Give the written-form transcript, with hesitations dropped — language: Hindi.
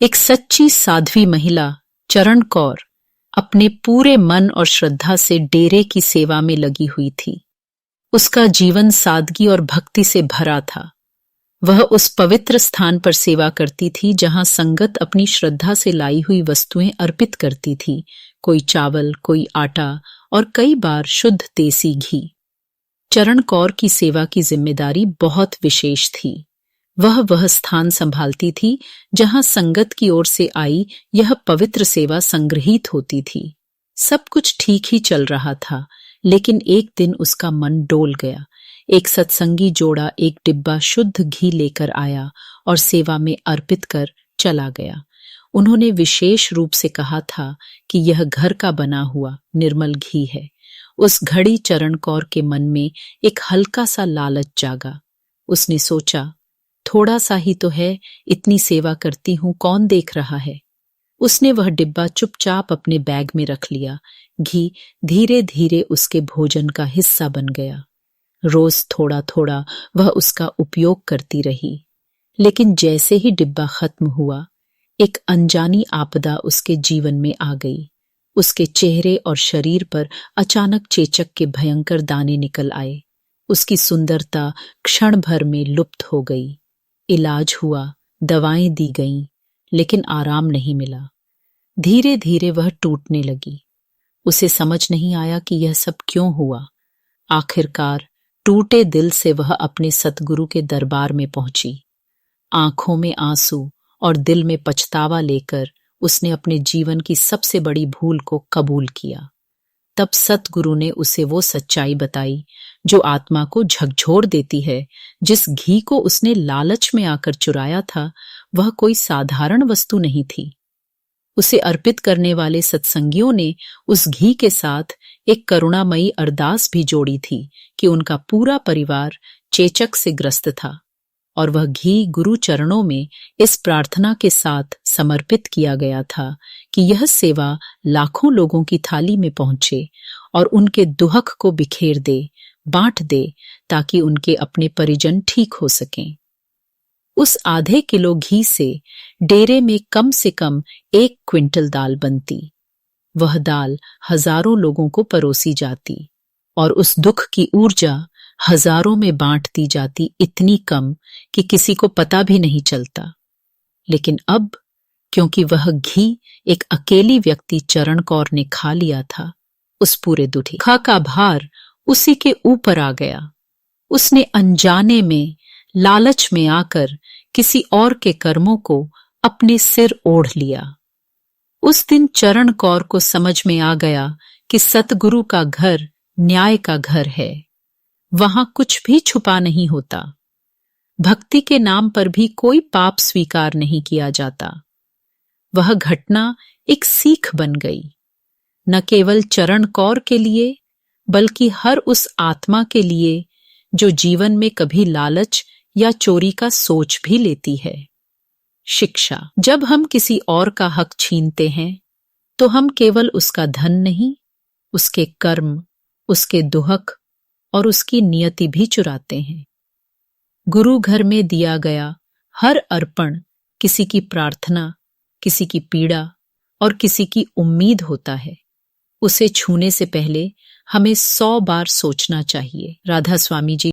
एक सच्ची साध्वी महिला चरण कौर अपने पूरे मन और श्रद्धा से डेरे की सेवा में लगी हुई थी। उसका जीवन सादगी और भक्ति से भरा था। वह उस पवित्र स्थान पर सेवा करती थी जहां संगत अपनी श्रद्धा से लाई हुई वस्तुएं अर्पित करती थी, कोई चावल, कोई आटा और कई बार शुद्ध देसी घी। चरण कौर की सेवा की जिम्मेदारी बहुत विशेष थी। वह स्थान संभालती थी जहां संगत की ओर से आई यह पवित्र सेवा संग्रहित होती थी। सब कुछ ठीक ही चल रहा था, लेकिन एक दिन उसका मन डोल गया। एक सत्संगी जोड़ा एक डिब्बा शुद्ध घी लेकर आया और सेवा में अर्पित कर चला गया। उन्होंने विशेष रूप से कहा था कि यह घर का बना हुआ निर्मल घी है। उस घड़ी चरण कौर के मन में एक हल्का सा लालच जागा। उसने सोचा, थोड़ा सा ही तो है, इतनी सेवा करती हूं, कौन देख रहा है। उसने वह डिब्बा चुपचाप अपने बैग में रख लिया। घी धीरे धीरे उसके भोजन का हिस्सा बन गया। रोज थोड़ा थोड़ा वह उसका उपयोग करती रही, लेकिन जैसे ही डिब्बा खत्म हुआ, एक अनजानी आपदा उसके जीवन में आ गई। उसके चेहरे और शरीर पर अचानक चेचक के भयंकर दाने निकल आए। उसकी सुंदरता क्षण भर में लुप्त हो गई। इलाज हुआ, दवाएं दी गईं, लेकिन आराम नहीं मिला। धीरे धीरे वह टूटने लगी। उसे समझ नहीं आया कि यह सब क्यों हुआ। आखिरकार टूटे दिल से वह अपने सतगुरु के दरबार में पहुंची। आंखों में आंसू और दिल में पछतावा लेकर उसने अपने जीवन की सबसे बड़ी भूल को कबूल किया। तब सतगुरु ने उसे वो सच्चाई बताई जो आत्मा को झकझोर देती है। जिस घी को उसने लालच में आकर चुराया था, वह कोई साधारण वस्तु नहीं थी। उसे अर्पित करने वाले सत्संगियों ने उस घी के साथ एक करुणामयी अरदास भी जोड़ी थी कि उनका पूरा परिवार चेचक से ग्रस्त था, और वह घी गुरु चरणों में इस प्रार्थना के साथ समर्पित किया गया था कि यह सेवा लाखों लोगों की थाली में पहुंचे और उनके दुहक को बिखेर दे, बांट दे, ताकि उनके अपने परिजन ठीक हो सकें। उस आधे किलो घी से डेरे में कम से कम 1 क्विंटल दाल बनती। वह दाल हजारों लोगों को परोसी जाती और उस दुख की ऊर्जा हजारों में बांट दी जाती, इतनी कम कि किसी को पता भी नहीं चलता। लेकिन अब, क्योंकि वह घी एक अकेली व्यक्ति चरण कौर ने खा लिया था, उस पूरे दुख का भार उसी के ऊपर आ गया। उसने अनजाने में, लालच में आकर किसी और के कर्मों को अपने सिर ओढ़ लिया। उस दिन चरण कौर को समझ में आ गया कि सतगुरु का घर न्याय का घर है। वहां कुछ भी छुपा नहीं होता। भक्ति के नाम पर भी कोई पाप स्वीकार नहीं किया जाता। वह घटना एक सीख बन गई, न केवल चरण कौर के लिए, बल्कि हर उस आत्मा के लिए जो जीवन में कभी लालच या चोरी का सोच भी लेती है। शिक्षा: जब हम किसी और का हक छीनते हैं, तो हम केवल उसका धन नहीं, उसके कर्म, उसके दुहक और उसकी नियति भी चुराते हैं। गुरु घर में दिया गया हर अर्पण किसी की प्रार्थना, किसी की पीड़ा और किसी की उम्मीद होता है। उसे छूने से पहले हमें 100 बार सोचना चाहिए। राधा स्वामी जी